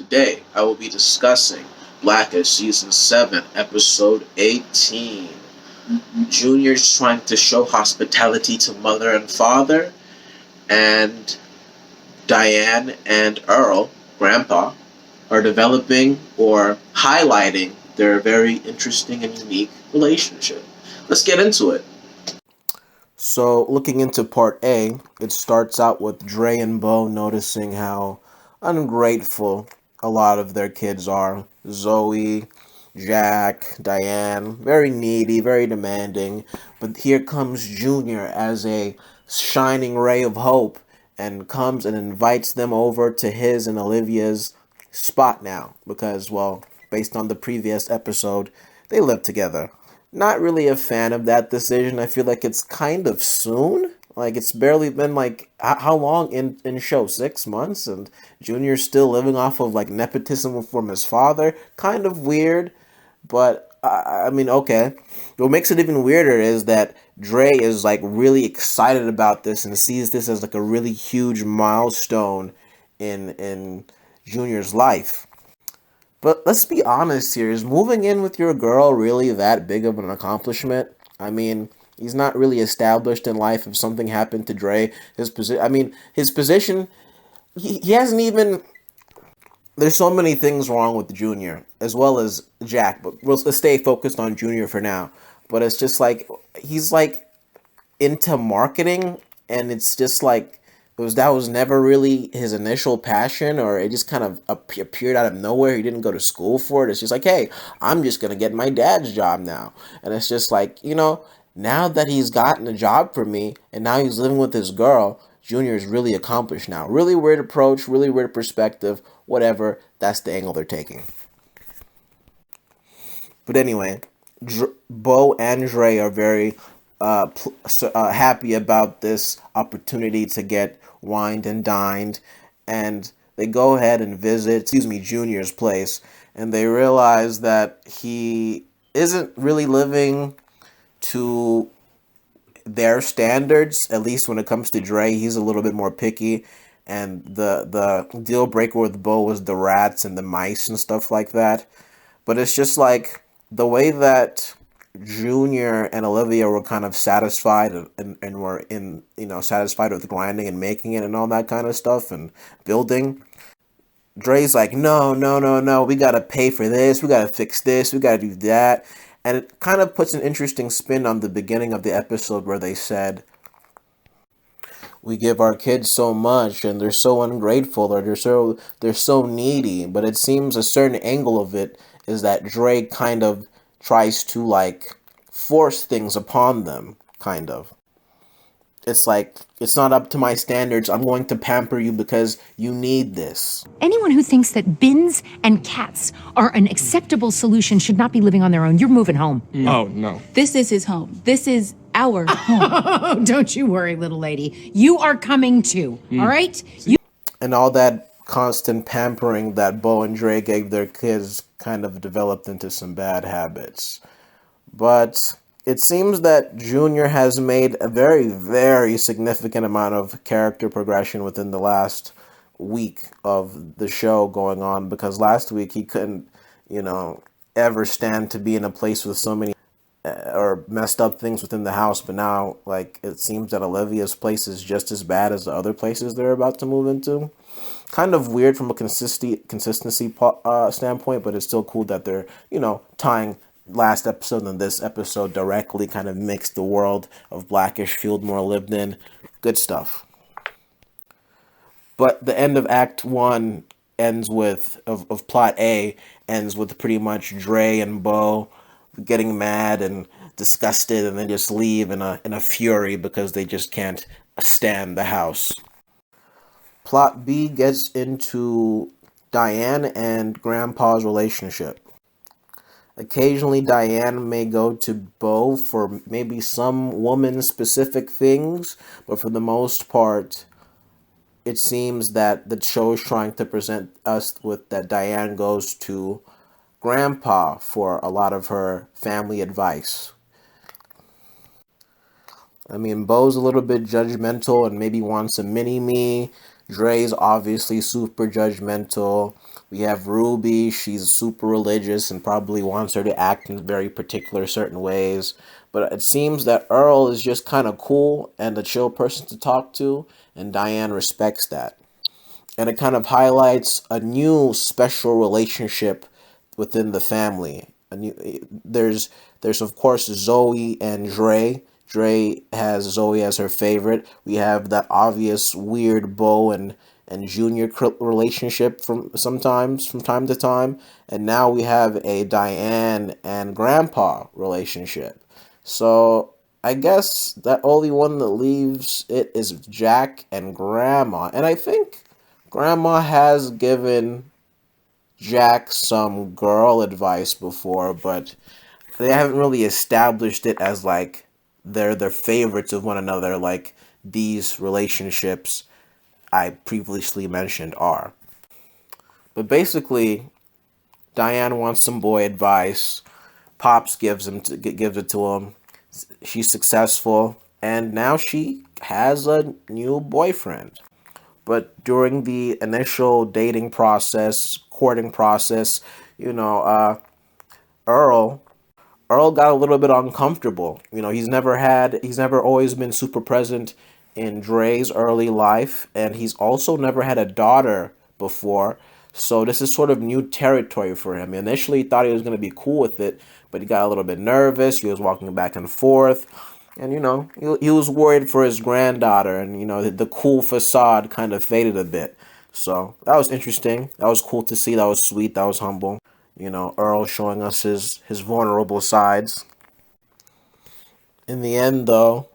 today I will be discussing Blackish Season 7, Episode 18. Junior's trying to show hospitality to mother and father, and Diane and Earl, Grandpa, are developing or highlighting their very interesting and unique relationship. Let's get into it. So, looking into part A, it starts out with Dre and Bow noticing how ungrateful a lot of their kids are. Zoey, Jack, Diane, very needy, very demanding. But here comes Junior as a shining ray of hope and comes and invites them over to his and Olivia's spot now. Because, well, based on the previous episode, they live together. Not really a fan of that decision. I feel like it's kind of soon. Like, it's barely been, like, how long in show? 6 months? And Junior's still living off of, like, nepotism from his father. Kind of weird. But, I mean, okay. What makes it even weirder is that Dre is, like, really excited about this and sees this as, like, a really huge milestone in Junior's life. But let's be honest here. Is moving in with your girl really that big of an accomplishment? I mean, he's not really established in life. If something happened to Dre, his position, he hasn't even... There's so many things wrong with Junior, as well as Jack, but let's stay focused on Junior for now. But it's just like, he's like into marketing, and it's just like, that was never really his initial passion, or it just kind of appeared out of nowhere. He didn't go to school for it. It's just like, hey, I'm just going to get my dad's job now. And it's just like, now that he's gotten a job for me, and now he's living with his girl, Junior is really accomplished now. Really weird approach, really weird perspective, whatever. That's the angle they're taking. But anyway, Bow and Dre are very happy about this opportunity to get wined and dined, and they go ahead and visit, Junior's place, and they realize that he isn't really living to their standards, at least when it comes to Dre. He's a little bit more picky, and the deal breaker with Bo was the rats and the mice and stuff like that. But it's just like the way that Junior and Olivia were kind of satisfied and were satisfied with grinding and making it and all that kind of stuff and building. Dre's like, no, we gotta pay for this, we gotta fix this, we gotta do that. And it kind of puts an interesting spin on the beginning of the episode where they said, we give our kids so much and they're so ungrateful, or they're so needy. But it seems a certain angle of it is that Dre kind of tries to, like, force things upon them, kind of. It's like, it's not up to my standards. I'm going to pamper you because you need this. Anyone who thinks that bins and cats are an acceptable solution should not be living on their own. You're moving home. Oh, no. This is his home. This is our home. Oh, don't you worry, little lady. You are coming too, all right? And all that constant pampering that Bow and Dre gave their kids kind of developed into some bad habits. But it seems that Junior has made a very, very significant amount of character progression within the last week of the show going on, because last week he couldn't, ever stand to be in a place with so many or messed up things within the house. But now, like, it seems that Olivia's place is just as bad as the other places they're about to move into. Kind of weird from a consistency standpoint, but it's still cool that they're, tying last episode and this episode directly, kind of makes the world of Blackish feel more lived in. Good stuff. But the end of Act 1 ends with, of Plot A, ends with pretty much Dre and Bo getting mad and disgusted and then just leave in a fury because they just can't stand the house. Plot B gets into Diane and Grandpa's relationship. Occasionally, Diane may go to Bo for maybe some woman-specific things, but for the most part, it seems that the show is trying to present us with that Diane goes to Grandpa for a lot of her family advice. I mean, Bo's a little bit judgmental and maybe wants a mini-me. Dre's obviously super judgmental. We have Ruby, she's super religious and probably wants her to act in very particular certain ways. But it seems that Earl is just kind of cool and a chill person to talk to, and Diane respects that. And it kind of highlights a new special relationship within the family. There's of course Zoey and Dre. Dre has Zoey as her favorite. We have that obvious weird Bow and Junior relationship from time to time, and now we have a Diane and Grandpa relationship. So I guess that only one that leaves it is Jack and Grandma, and I think Grandma has given Jack some girl advice before, but they haven't really established it as like they're favorites of one another like these relationships I previously mentioned are. But basically, Diane wants some boy advice. Pops gives it to him. She's successful, and now she has a new boyfriend. But during the initial dating process, courting process, you know, Earl Earl got a little bit uncomfortable. He's never always been super present in Dre's early life, and he's also never had a daughter before. So this is sort of new territory for him. Initially, he thought he was going to be cool with it, but he got a little bit nervous. He was walking back and forth, and he was worried for his granddaughter, and the cool facade kind of faded a bit. So that was interesting. That was cool to see. That was sweet. That was humble. Earl showing us his vulnerable sides. In the end, though,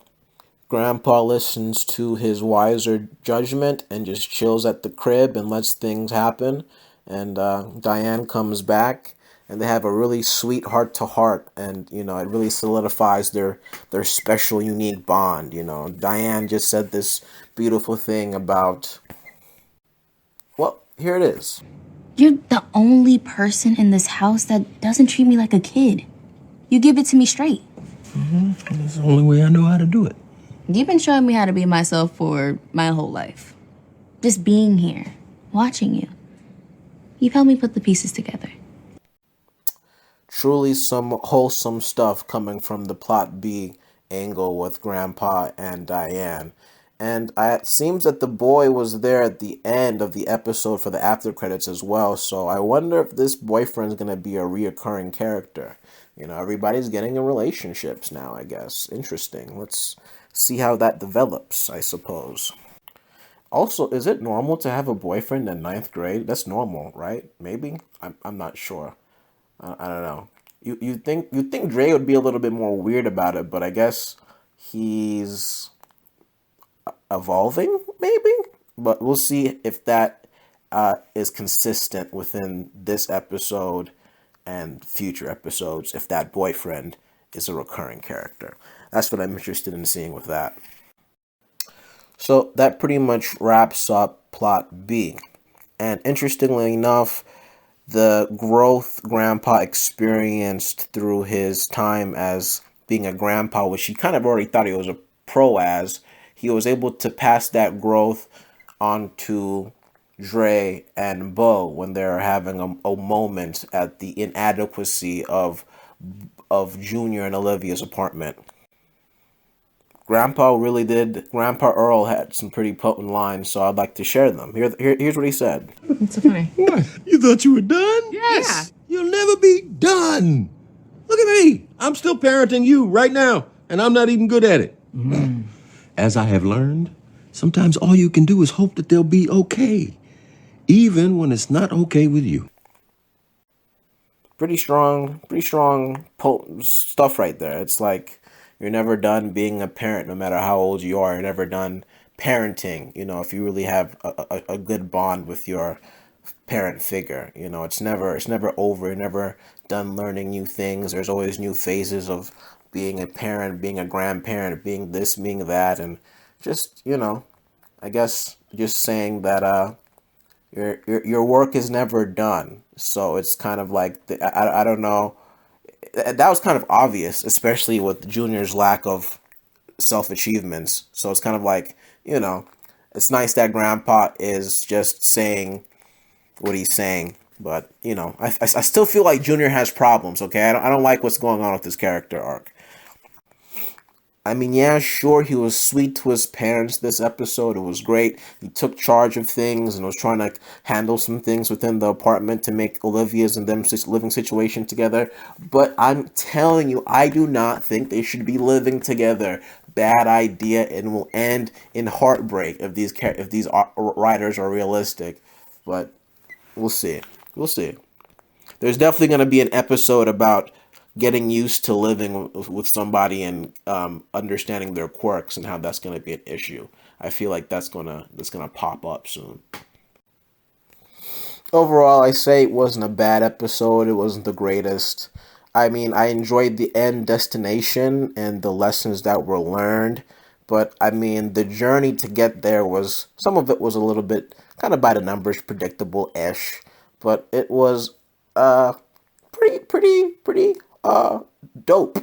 Grandpa listens to his wiser judgment and just chills at the crib and lets things happen. And Diane comes back, and they have a really sweet heart-to-heart, and it really solidifies their special, unique bond. Diane just said this beautiful thing about. Well, here it is. You're the only person in this house that doesn't treat me like a kid. You give it to me straight. That's the only way I know how to do it. You've been showing me how to be myself for my whole life. Just being here, watching you. You've helped me put the pieces together. Truly some wholesome stuff coming from the plot B angle with Grandpa and Diane. And it seems that the boy was there at the end of the episode for the after credits as well. So I wonder if this boyfriend's going to be a reoccurring character. Everybody's getting in relationships now, I guess. Interesting. Let's see how that develops, I suppose. Also, is it normal to have a boyfriend in ninth grade? That's normal, right? Maybe? I'm not sure. I don't know. You think Dre would be a little bit more weird about it, but I guess he's evolving, maybe, but we'll see if that is consistent within this episode and future episodes, if that boyfriend is a recurring character. That's what I'm interested in seeing with that. So that pretty much wraps up plot B. And interestingly enough, the growth Grandpa experienced through his time as being a grandpa, which he kind of already thought he was a pro as, he was able to pass that growth on to Dre and Bo when they're having a moment at the inadequacy of Junior and Olivia's apartment. Grandpa Earl had some pretty potent lines, so I'd like to share them. Here's what he said. It's so funny. What? You thought you were done? Yes. Yeah. You'll never be done. Look at me. I'm still parenting you right now, and I'm not even good at it. As I have learned, sometimes all you can do is hope that they'll be okay, even when it's not okay with you. Pretty strong, potent stuff right there. It's like you're never done being a parent, no matter how old you are. You're never done parenting. If you really have a good bond with your parent figure, it's never over. You're never done learning new things. There's always new phases of being a parent, being a grandparent, being this, being that, and just I guess just saying that your work is never done. So it's kind of like I don't know. That was kind of obvious, especially with Junior's lack of self achievements. So it's kind of like it's nice that Grandpa is just saying what he's saying. But, you know, I still feel like Junior has problems, okay? I don't like what's going on with his character arc. I mean, yeah, sure, he was sweet to his parents this episode. It was great. He took charge of things and was trying to handle some things within the apartment to make Olivia's and them living situation together. But I'm telling you, I do not think they should be living together. Bad idea, and will end in heartbreak if these writers are realistic. But we'll see. We'll see. There's definitely going to be an episode about getting used to living with somebody and understanding their quirks and how that's going to be an issue. I feel like that's gonna pop up soon. Overall, I say it wasn't a bad episode. It wasn't the greatest. I mean, I enjoyed the end destination and the lessons that were learned. But, I mean, the journey to get there was, some of it was a little bit kind of by the numbers, predictable-ish. But it was pretty dope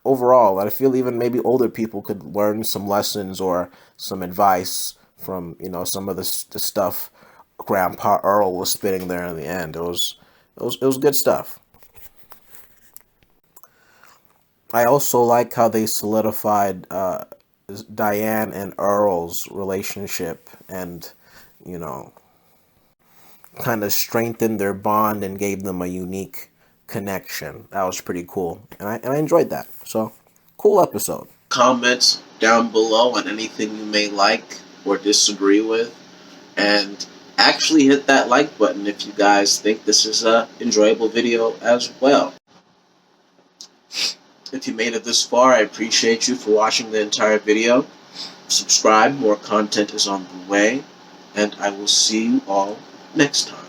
overall. I feel even maybe older people could learn some lessons or some advice from, you know, some of the stuff Grandpa Earl was spitting there in the end. It was good stuff. I also like how they solidified Diane and Earl's relationship and, you know, kind of strengthened their bond and gave them a unique connection. That was pretty cool. And I enjoyed that. So, cool episode. Comments down below on anything you may like or disagree with. And actually hit that like button if you guys think this is a enjoyable video as well. If you made it this far, I appreciate you for watching the entire video. Subscribe, more content is on the way, and I will see you all next time.